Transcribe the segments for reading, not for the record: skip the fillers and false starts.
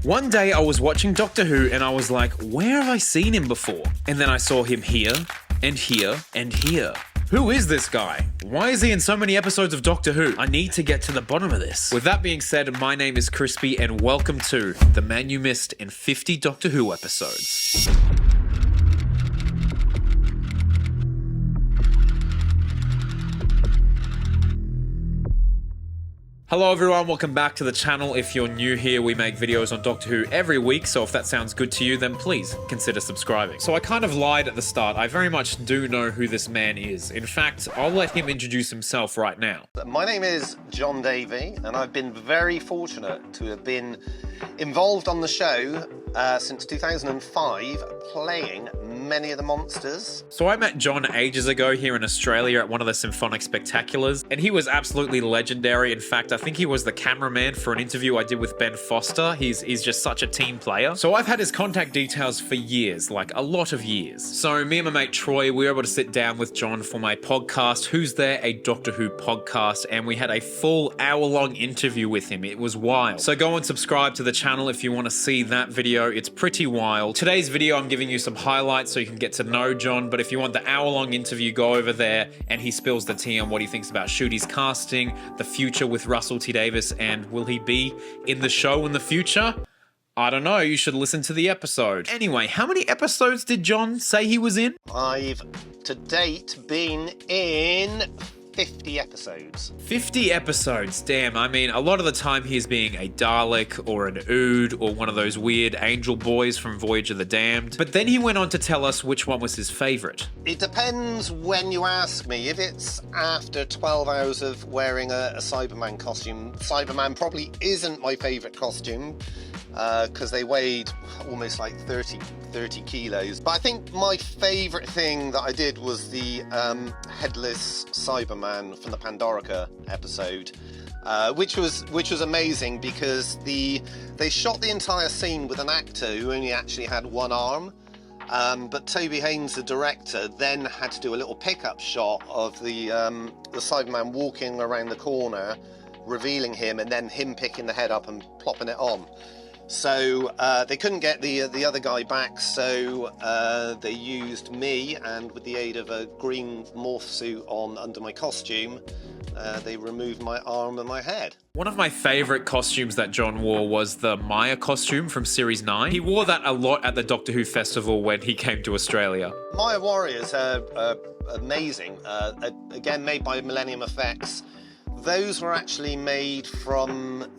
One day I was watching Doctor Who and I was like, where have I seen him before? And then I saw him here, and here, and here. Who is this guy? Why is he in so many episodes of Doctor Who? I need to get to the bottom of this. With that being said, my name is Crispy and welcome to The Man You Missed in 50 Doctor Who episodes. Hello everyone, welcome back to the channel. If you're new here, we make videos on Doctor Who every week, so if that sounds good to you, then please consider subscribing. So I kind of lied at the start. I very much do know who this man is. In fact, I'll let him introduce himself right now. My name is Jon Davey, and I've been very fortunate to have been involved on the show since 2005, playing many of the monsters. So I met Jon ages ago here in Australia at one of the Symphonic Spectaculars, and he was absolutely legendary. In fact, I think he was the cameraman for an interview I did with Ben Foster. He's just such a team player. So I've had his contact details for years, like a lot of years. So me and my mate Troy, we were able to sit down with Jon for my podcast, Who's There? A Doctor Who podcast, and we had a full hour-long interview with him. It was wild. So go and subscribe to the channel if you want to see that video. It's pretty wild. Today's video, I'm giving you some highlights so you can get to know Jon, but if you want the hour-long interview, go over there and he spills the tea on what he thinks about Ncuti's casting, the future with Russell T Davies, and will he be in the show in the future? I don't know, you should listen to the episode. Anyway, how many episodes did Jon say he was in? I've, to date, been in 50 episodes. 50 episodes, damn. I mean, a lot of the time he's being a Dalek or an Ood or one of those weird angel boys from Voyage of the Damned. But then he went on to tell us which one was his favourite. It depends when you ask me. If it's after 12 hours of wearing a Cyberman costume, Cyberman probably isn't my favourite costume because they weighed almost like 30 kilos. But I think my favourite thing that I did was the headless Cyberman from the Pandorica episode, which was amazing because they shot the entire scene with an actor who only actually had one arm, but Toby Haynes, the director, then had to do a little pickup shot of the Cyberman walking around the corner, revealing him, and then him picking the head up and plopping it on. So they couldn't get the other guy back, so they used me, and with the aid of a green morph suit on under my costume, they removed my arm and my head. One of my favourite costumes that Jon wore was the Maya costume from Series 9. He wore that a lot at the Doctor Who Festival when he came to Australia. Maya Warriors are amazing, again made by Millennium Effects. Those were actually made from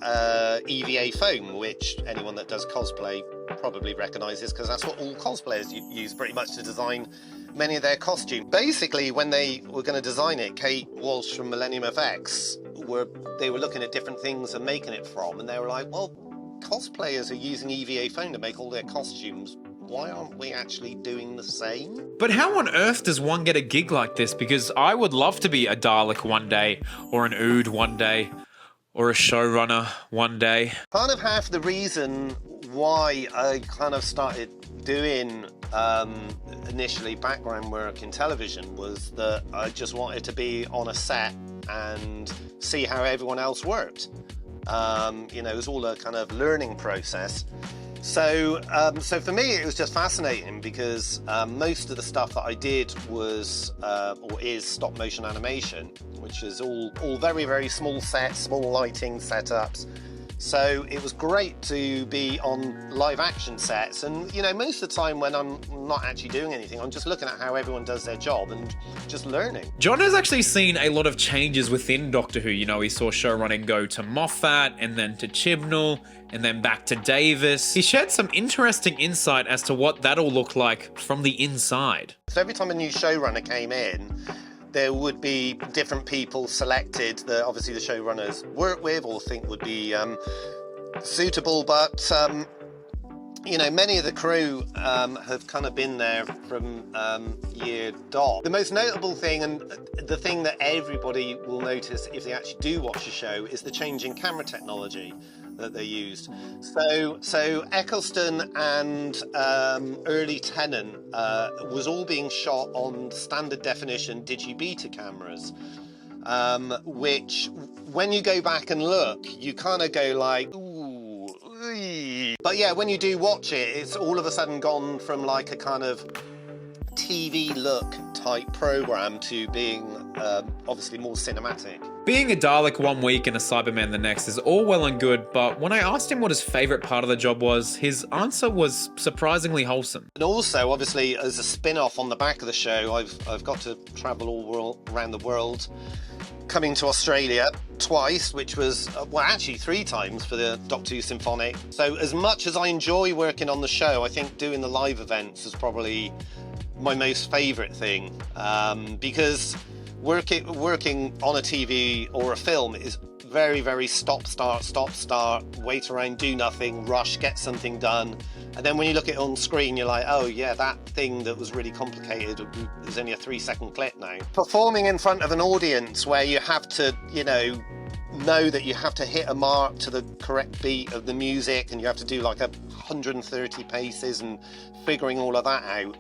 EVA foam, which anyone that does cosplay probably recognises because that's what all cosplayers use pretty much to design many of their costumes. Basically, when they were going to design it, Kate Walsh from Millennium FX, they were looking at different things and making it from, and they were like, well, cosplayers are using EVA foam to make all their costumes. Why aren't we actually doing the same? But how on earth does one get a gig like this? Because I would love to be a Dalek one day, or an Ood one day, or a showrunner one day. Kind of half the reason why I kind of started doing initially background work in television was that I just wanted to be on a set and see how everyone else worked. You know, it was all a kind of learning process. So for me, it was just fascinating because most of the stuff that I did was or is stop motion animation, which is all very, very small sets, small lighting setups. So it was great to be on live action sets, and you know, most of the time when I'm not actually doing anything, I'm just looking at how everyone does their job and just learning. Jon has actually seen a lot of changes within Doctor Who. You know, he saw showrunning go to Moffat, and then to Chibnall, and then back to Davis. He shared some interesting insight as to what that'll look like from the inside. So every time a new showrunner came in, there would be different people selected that obviously the showrunners work with or think would be suitable, but you know, many of the crew have kind of been there from year dot. The most notable thing, and the thing that everybody will notice if they actually do watch a show, is the change in camera technology that they used. So Eccleston and early Tennant was all being shot on standard definition digibeta cameras, which when you go back and look, you kind of go like, ooh, But yeah, when you do watch it, it's all of a sudden gone from like a kind of TV look type program to being obviously more cinematic. Being a Dalek one week and a Cyberman the next is all well and good, but when I asked him what his favourite part of the job was, his answer was surprisingly wholesome. And also, obviously, as a spin-off on the back of the show, I've got to travel around the world, coming to Australia twice, which was, well, actually 3 times for the Doctor Who Symphonic. So as much as I enjoy working on the show, I think doing the live events is probably my most favourite thing, because working on a TV or a film is very, very stop, start, wait around, do nothing, rush, get something done. And then when you look at it on screen, you're like, oh yeah, that thing that was really complicated is only a 3-second clip now. Performing in front of an audience where you have to, know that you have to hit a mark to the correct beat of the music, and you have to do like 130 paces and figuring all of that out,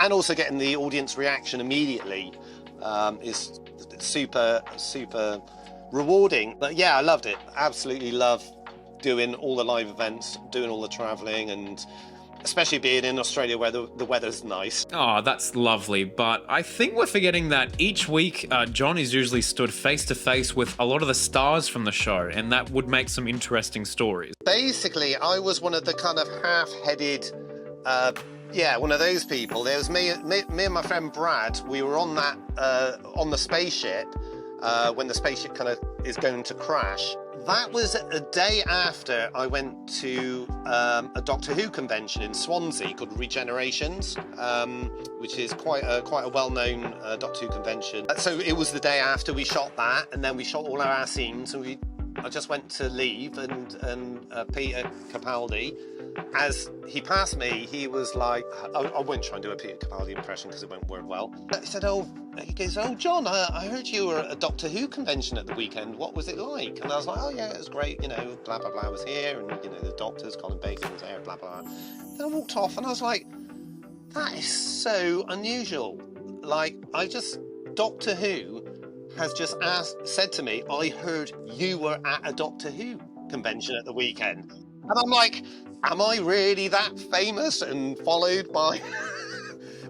and also getting the audience reaction immediately is super rewarding. But yeah, I loved it. Absolutely love doing all the live events, doing all the traveling, and especially being in Australia where the weather's nice. Oh, that's lovely, but I think we're forgetting that each week Jon is usually stood face to face with a lot of the stars from the show, and that would make some interesting stories. Basically, I was one of the kind of half-headed, one of those people. There was me and my friend Brad. We were on that on the spaceship when the spaceship kind of is going to crash. That was a day after I went to a Doctor Who convention in Swansea called Regenerations, which is quite a well-known Doctor Who convention. So it was the day after we shot that, and then we shot all our scenes, and I just went to leave, and Peter Capaldi, as he passed me, he was like, I wouldn't try and do a Peter Capaldi impression because it won't work well. He said, he goes, Jon, I heard you were at a Doctor Who convention at the weekend. What was it like? And I was like, oh yeah, it was great. Blah, blah, blah was here. And, the doctors, Colin Bacon was there, blah, blah. Then I walked off and I was like, that is so unusual. Like, Doctor Who has just said to me, I heard you were at a Doctor Who convention at the weekend. And I'm like, am I really that famous and followed by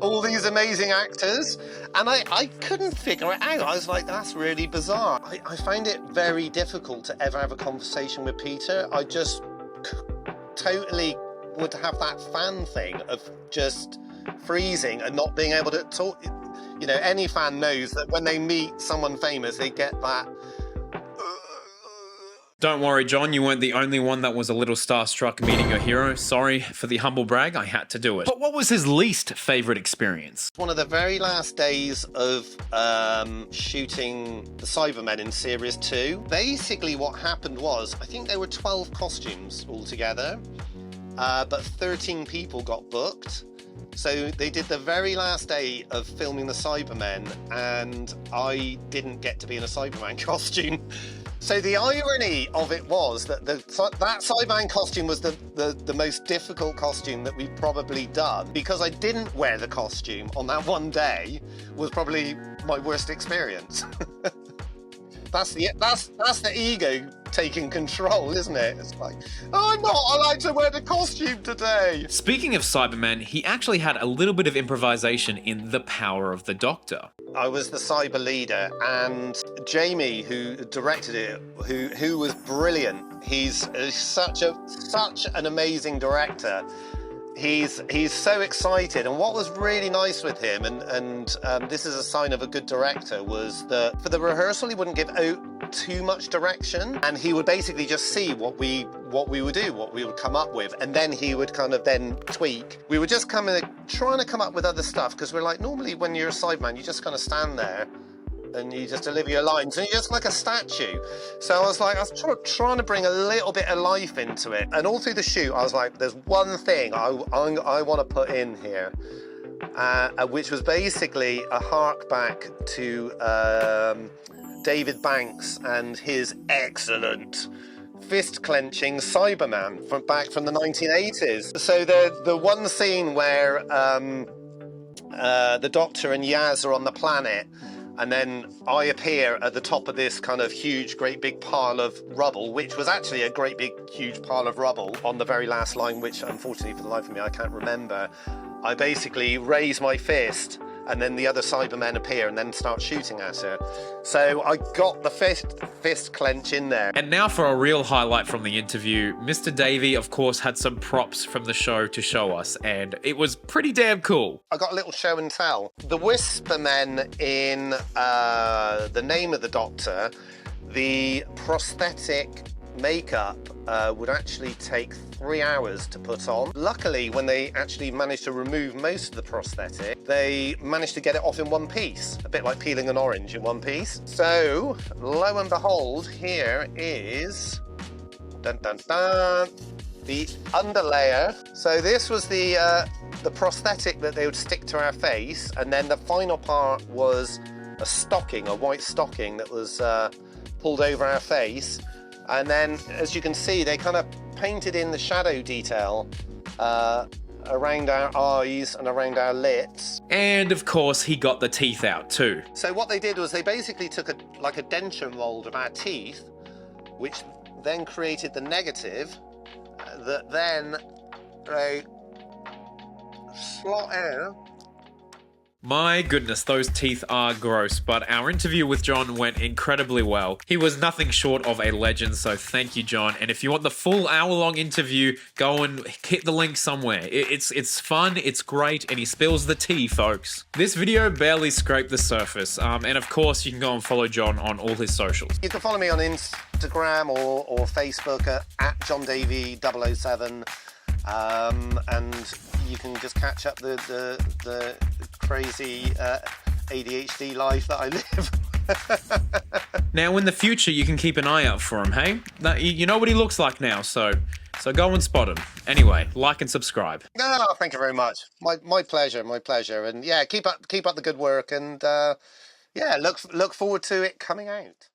all these amazing actors? And I couldn't figure it out. I was like, that's really bizarre. I find it very difficult to ever have a conversation with Peter. I just totally would have that fan thing of just freezing and not being able to talk. Any fan knows that when they meet someone famous, they get that. Don't worry, Jon, you weren't the only one that was a little starstruck meeting your hero. Sorry for the humble brag, I had to do it. But what was his least favourite experience? One of the very last days of shooting the Cybermen in Series 2. Basically what happened was, I think there were 12 costumes altogether, but 13 people got booked. So they did the very last day of filming the Cybermen, and I didn't get to be in a Cyberman costume. So the irony of it was that that Cyberman costume was the most difficult costume that we've probably done, because I didn't wear the costume on that one day was probably my worst experience. That's the ego taking control, isn't it? It's like, I'm not allowed to wear the costume today. Speaking of Cybermen, he actually had a little bit of improvisation in The Power of the Doctor. I was the cyber leader, and Jamie, who directed it, who was brilliant. He's such an amazing director. He's so excited, and what was really nice with him, and this is a sign of a good director, was that for the rehearsal he wouldn't give out too much direction, and he would basically just see what we would do, what we would come up with, and then he would kind of then tweak. We were just trying to come up with other stuff, because we're like, normally when you're a sideman, you just kind of stand there and you just deliver your lines, and you're just like a statue. So I was trying to bring a little bit of life into it, and all through the shoot I was like, there's one thing I want to put in here, which was basically a hark back to David Banks and his excellent fist-clenching Cyberman from the 1980s. So the one scene where the Doctor and Yaz are on the planet, and then I appear at the top of this kind of huge, great big pile of rubble, which was actually a great big, huge pile of rubble on the very last line, which unfortunately for the life of me I can't remember. I basically raise my fist, and then the other Cybermen appear and then start shooting at her. So I got the fist clench in there. And now for a real highlight from the interview. Mr. Davey, of course, had some props from the show to show us, and it was pretty damn cool. I got a little show and tell. The Whispermen in The Name of the Doctor, the prosthetic makeup would actually take 3 hours to put on. Luckily, when they actually managed to remove most of the prosthetic, they managed to get it off in one piece, a bit like peeling an orange in one piece. So, lo and behold, here is, dun dun dun, the underlayer. So this was the prosthetic that they would stick to our face, and then the final part was a stocking, a white stocking that was pulled over our face. And then, as you can see, they kind of painted in the shadow detail around our eyes and around our lips. And of course, he got the teeth out too. So what they did was they basically took a denture mold of our teeth, which then created the negative, that then they slot out. My goodness, those teeth are gross, but our interview with Jon went incredibly well. He was nothing short of a legend, so thank you, Jon. And if you want the full hour-long interview, go and hit the link somewhere. It's fun, it's great, and he spills the tea, folks. This video barely scraped the surface, and of course, you can go and follow Jon on all his socials. You can follow me on Instagram or Facebook at Jon Davey 007. And you can just catch up the crazy ADHD life that I live. Now, in the future, you can keep an eye out for him, hey? You know what he looks like now, so go and spot him. Anyway, like and subscribe. No, thank you very much. My pleasure, my pleasure. And yeah, keep up the good work, and yeah, look forward to it coming out.